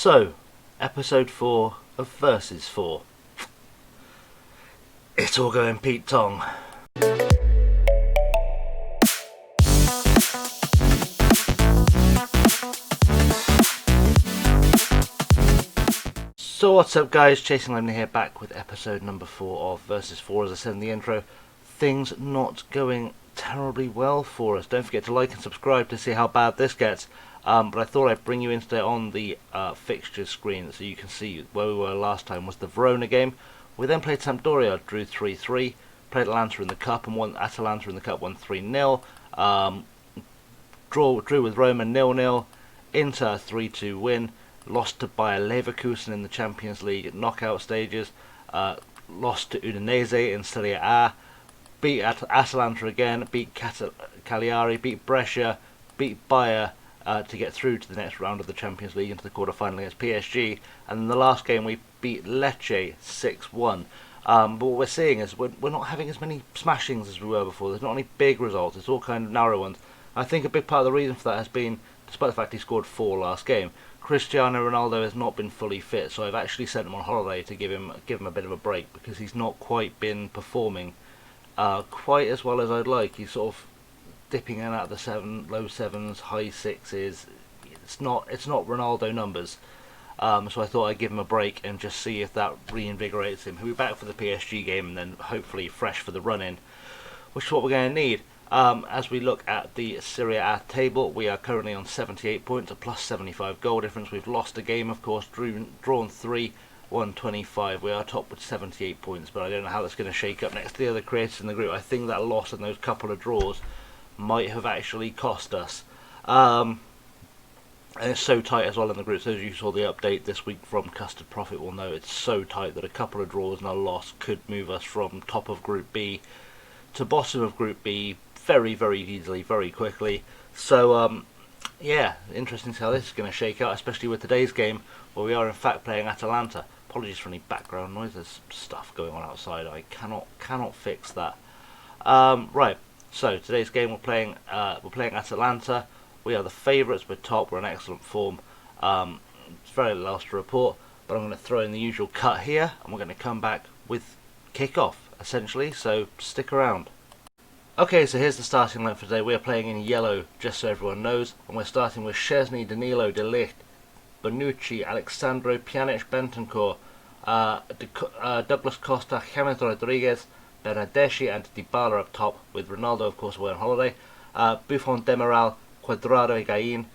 So, episode 4 of Versus 4. It's all going Pete Tong. So what's up guys, ChasingLamely here, back with episode number 4 of Versus 4. As I said in the intro, things not going terribly well for us. Don't forget to like and subscribe to see how bad this gets. But I thought I'd bring you in today on the fixtures screen so you can see where we were last time was the Verona game. We then played Sampdoria, drew 3-3, played Atalanta in the cup and won Atalanta in the cup, won 3-0. Drew with Roma 0-0, Inter 3-2 win, lost to Bayer Leverkusen in the Champions League knockout stages, lost to Udinese in Serie A, beat Atalanta again, beat Cagliari, beat Brescia, beat Bayer, to get through to the next round of the Champions League into the quarter-final against PSG, and in the last game we beat Lecce 6-1. But what we're seeing is we're not having as many smashings as we were before. There's not any big results, it's all kind of narrow ones. I think a big part of the reason for that has been, despite the fact he scored 4 last game, Cristiano Ronaldo has not been fully fit, so I've actually sent him on holiday to give him a bit of a break, because he's not quite been performing quite as well as I'd like. He's sort of dipping in out of the low sevens, high sixes. It's not Ronaldo numbers. So I thought I'd give him a break and just see if that reinvigorates him. He'll be back for the PSG game and then hopefully fresh for the run-in, which is what we're going to need. As we look at the Serie A table, we are currently on 78 points, a plus 75 goal difference. We've lost a game, of course, drawn 3, won 25. We are top with 78 points, but I don't know how that's going to shake up next to the other creators in the group. I think that loss and those couple of draws might have actually cost us. And it's so tight as well in the group. So as you saw the update this week from Custard Profit will know, it's so tight that a couple of draws and a loss could move us from top of Group B to bottom of Group B very, very easily, very quickly. So yeah, interesting to see how this is going to shake out, especially with today's game where we are in fact playing Atalanta. Apologies for any background noise, there's stuff going on outside, I cannot fix that. Right. So today's game we're playing Atalanta. We are the favourites. We're top. We're in excellent form. It's very little else to report, but I'm going to throw in the usual cut here, and we're going to come back with kick-off essentially. So stick around. Okay, so here's the starting line for today. We are playing in yellow, just so everyone knows, and we're starting with Szczesny, Danilo, De Ligt, Bonucci, Alexandro, Pjanic, Bentancur, Douglas Costa, James Rodriguez, Bernardeschi and Dybala up top, with Ronaldo of course away on holiday, Buffon, Demiral, Cuadrado, Higuain,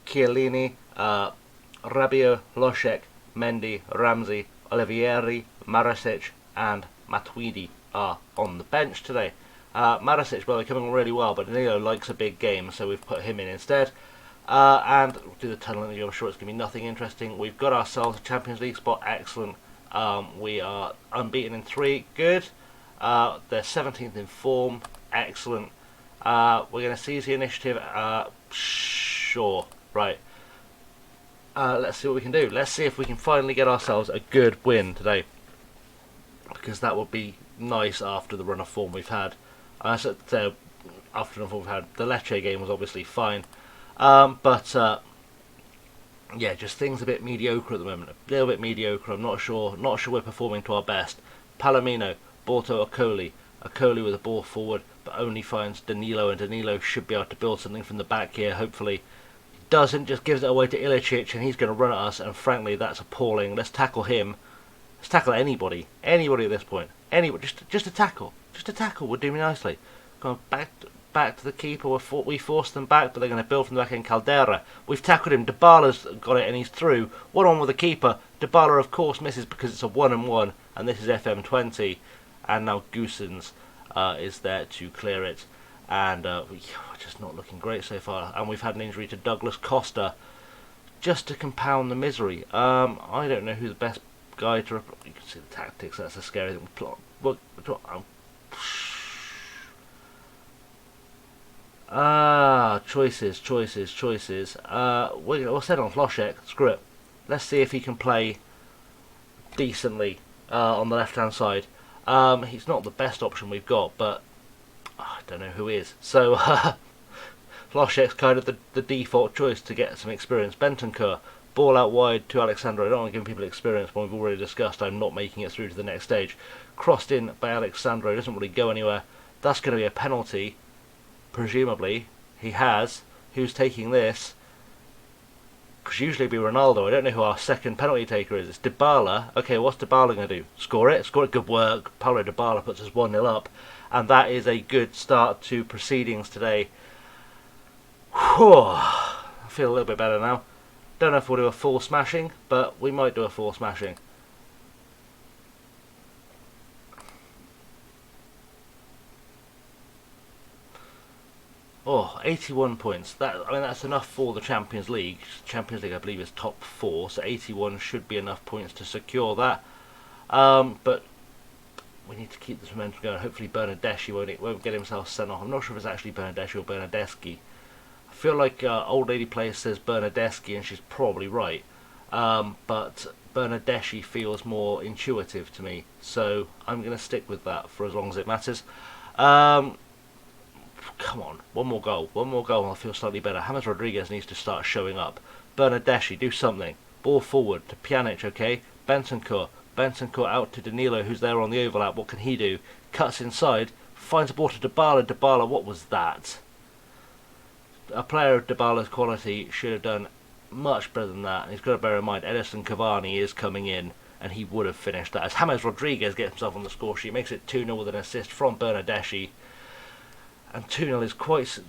Chiellini, Rabiot, Loschek, Mendy, Ramsey, Olivieri, Marasic and Matuidi are on the bench today. Marasic, by the way, coming on really well, but Danilo likes a big game, so we've put him in instead. And we'll do the tunnel interview. I'm sure it's going to be nothing interesting. We've got ourselves a Champions League spot, excellent. We are unbeaten in 3, good. They're 17th in form, excellent. We're going to seize the initiative, sure, right. Let's see what we can do. Let's see if we can finally get ourselves a good win today, because that would be nice after the run of form we've had. After the run of form we've had, the Lecce game was obviously fine, but yeah, just things a bit mediocre at the moment, a little bit mediocre. I'm not sure we're performing to our best. Palomino, Borto, Okoli with a ball forward, but only finds Danilo, and Danilo should be able to build something from the back here, hopefully. He doesn't, just gives it away to Ilicic, and he's going to run at us, and frankly, that's appalling. Let's tackle him. Let's tackle anybody at this point. Anybody, just a tackle. Just a tackle would do me nicely. Going back to the keeper, we forced them back, but they're going to build from the back end. Caldera, we've tackled him, Dybala's got it, and he's through. 1-on with the keeper. Dybala, of course, misses because it's a 1-on-1, and this is FM20. And now Goossens is there to clear it, and we're just not looking great so far. And we've had an injury to Douglas Costa, just to compound the misery. I don't know who the best guy to. You can see the tactics. That's a scary thing. Choices. We'll set on Loschek. Screw it. Let's see if he can play decently on the left-hand side. He's not the best option we've got, but I don't know who is. So Loschek's kind of the default choice to get some experience. Bentancur, Ball out wide to Alexandro. I don't want to give people experience, but we've already discussed I'm not making it through to the next stage. Crossed in by Alexandro, doesn't really go anywhere. That's going to be a penalty, presumably. He has. Who's taking this? Because usually it'd be Ronaldo. I don't know who our second penalty taker is. It's Dybala. Okay, what's Dybala going to do? Score it? Score it, good work. Paulo Dybala puts us 1-0 up. And that is a good start to proceedings today. Whew. I feel a little bit better now. Don't know if we'll do a full smashing, but we might do a full smashing. Oh, 81 points. That's enough for the Champions League. Champions League, I believe, is top 4, so 81 should be enough points to secure that. But we need to keep this momentum going. Hopefully Bernardeschi won't get himself sent off. I'm not sure if it's actually Bernardeschi or Bernardeschi. I feel like old lady player says Bernardeschi, and she's probably right. But Bernardeschi feels more intuitive to me, so I'm going to stick with that for as long as it matters. Come on, one more goal and I'll feel slightly better. James Rodriguez needs to start showing up. Bernardeschi, do something. Ball forward to Pjanic, okay? Bentancur out to Danilo, who's there on the overlap. What can he do? Cuts inside, finds a ball to Dybala. Dybala, what was that? A player of Dybala's quality should have done much better than that. And he's got to bear in mind, Edison Cavani is coming in, and he would have finished that. As James Rodriguez gets himself on the score sheet, makes it 2-0 with an assist from Bernardeschi. And 2-0 is quite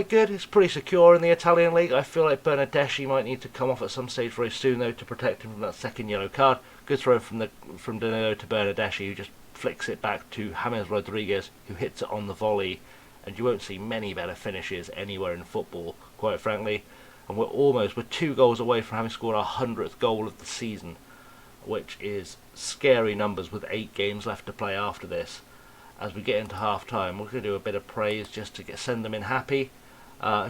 good. It's pretty secure in the Italian league. I feel like Bernardeschi might need to come off at some stage very soon, though, to protect him from that second yellow card. Good throw from Danilo to Bernardeschi, who just flicks it back to James Rodriguez, who hits it on the volley. And you won't see many better finishes anywhere in football, quite frankly. And we're 2 goals away from having scored our 100th goal of the season, which is scary numbers with 8 games left to play after this. As we get into half time, we're going to do a bit of praise just to send them in happy.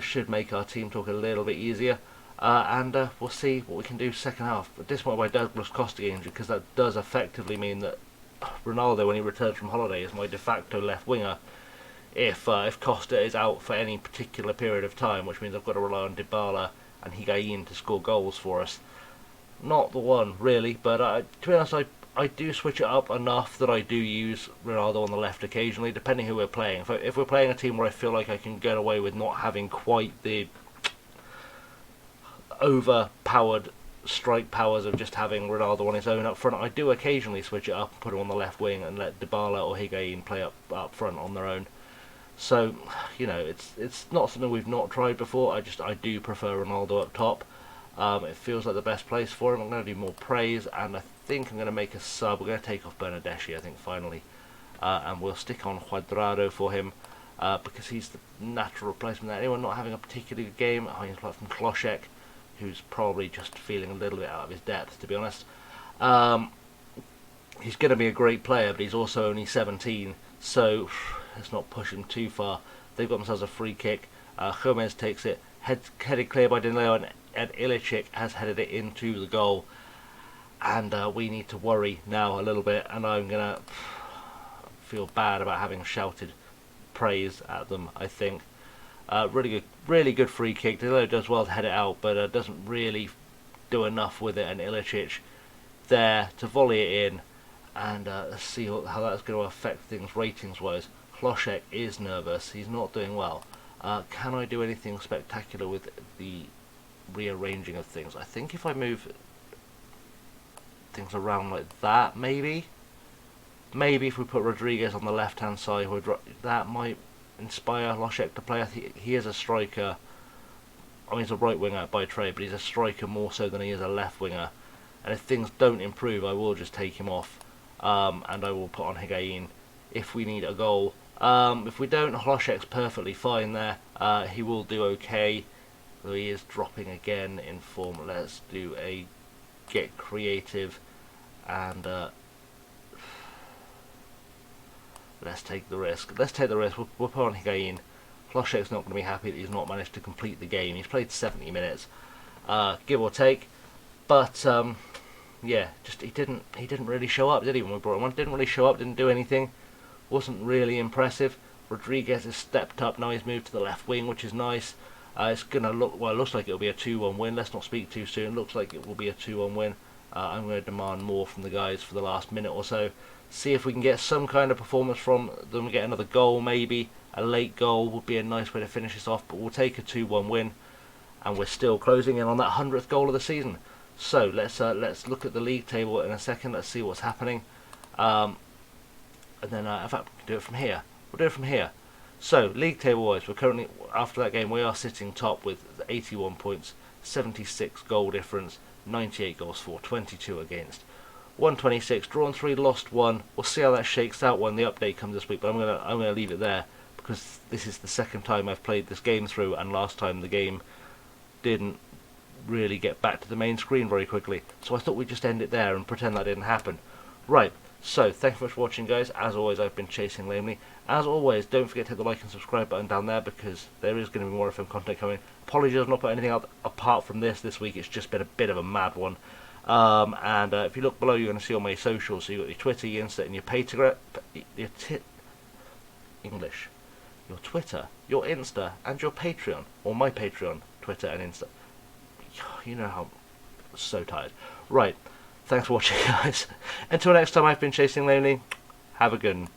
Should make our team talk a little bit easier. And we'll see what we can do second half. But disappointed by Douglas Costa injury, because that does effectively mean that Ronaldo, when he returns from holiday, is my de facto left winger. If Costa is out for any particular period of time, which means I've got to rely on Dybala and Higuain to score goals for us. Not the one, really, but to be honest, I do switch it up enough that I do use Ronaldo on the left occasionally, depending who we're playing. If we're playing a team where I feel like I can get away with not having quite the overpowered strike powers of just having Ronaldo on his own up front, I do occasionally switch it up and put him on the left wing and let Dybala or Higuain play up front on their own. So, it's not something we've not tried before. I do prefer Ronaldo up top. It feels like the best place for him. I'm going to do more praise, and I think I'm going to make a sub. We're going to take off Bernardeschi, I think, finally. And we'll stick on Cuadrado for him, because he's the natural replacement there. Anyone not having a particularly good game? He's apart from Klošek, who's probably just feeling a little bit out of his depth, to be honest. He's going to be a great player, but he's also only 17, so let's not push him too far. They've got themselves a free kick. Gomez takes it, headed clear by Danilo, and Ilicic has headed it into the goal. And we need to worry now a little bit, and I'm going to feel bad about having shouted praise at them, I think. Really good free kick. Danilo does well to head it out, but doesn't really do enough with it, and Ilicic there to volley it in. And let's see how that's going to affect things ratings-wise. Klošek is nervous. He's not doing well. Can I do anything spectacular with the rearranging of things? I think if I move things around like that, maybe if we put Rodriguez on the left-hand side, that might inspire Klošek to play. I think he is a striker. I mean, he's a right winger by trade, but he's a striker more so than he is a left winger. And if things don't improve, I will just take him off. And I will put on Higuain if we need a goal. If we don't, Klošek's perfectly fine there. He will do okay, though he is dropping again in form. Let's do a get creative, and let's take the risk. We'll put on Higuain. Klošek's not going to be happy that he's not managed to complete the game. He's played 70 minutes, give or take. But yeah, just he didn't really show up, did he? When we brought him on, didn't really show up, didn't do anything. Wasn't really impressive. Rodriguez has stepped up now. He's moved to the left wing, which is nice. It's gonna look, well, it looks like it'll be a 2-1 win. Let's not speak too soon. Looks like it will be a 2-1 win. I'm going to demand more from the guys for the last minute or so. See if we can get some kind of performance from them. Get another goal, maybe a late goal would be a nice way to finish this off. But we'll take a 2-1 win, and we're still closing in on that 100th goal of the season. So let's look at the league table in a second. Let's see what's happening, and then in fact we can do it from here. We'll do it from here. So league table wise, we're currently, after that game, we are sitting top with 81 points, 76 goal difference, 98 goals for, 22 against, 126, drawn 3, lost 1. We'll see how that shakes out when the update comes this week, but I'm gonna leave it there because this is the second time I've played this game through, and last time the game didn't really get back to the main screen very quickly. So I thought we'd just end it there and pretend that didn't happen. Right, so thank you very much for watching, guys. As always, I've been Chasing Lamely. As always, don't forget to hit the like and subscribe button down there because there is going to be more FM content coming. Apologies I've not put anything out apart from this week. It's just been a bit of a mad one. And if you look below, you're going to see all my socials. So you've got your Twitter, your Insta, and your English. Your Twitter, your Insta, and your Patreon, or my Patreon, Twitter and Insta. You know how I'm so tired. Right, thanks for watching, guys. Until next time, I've been Chasing Lamely. Have a good one.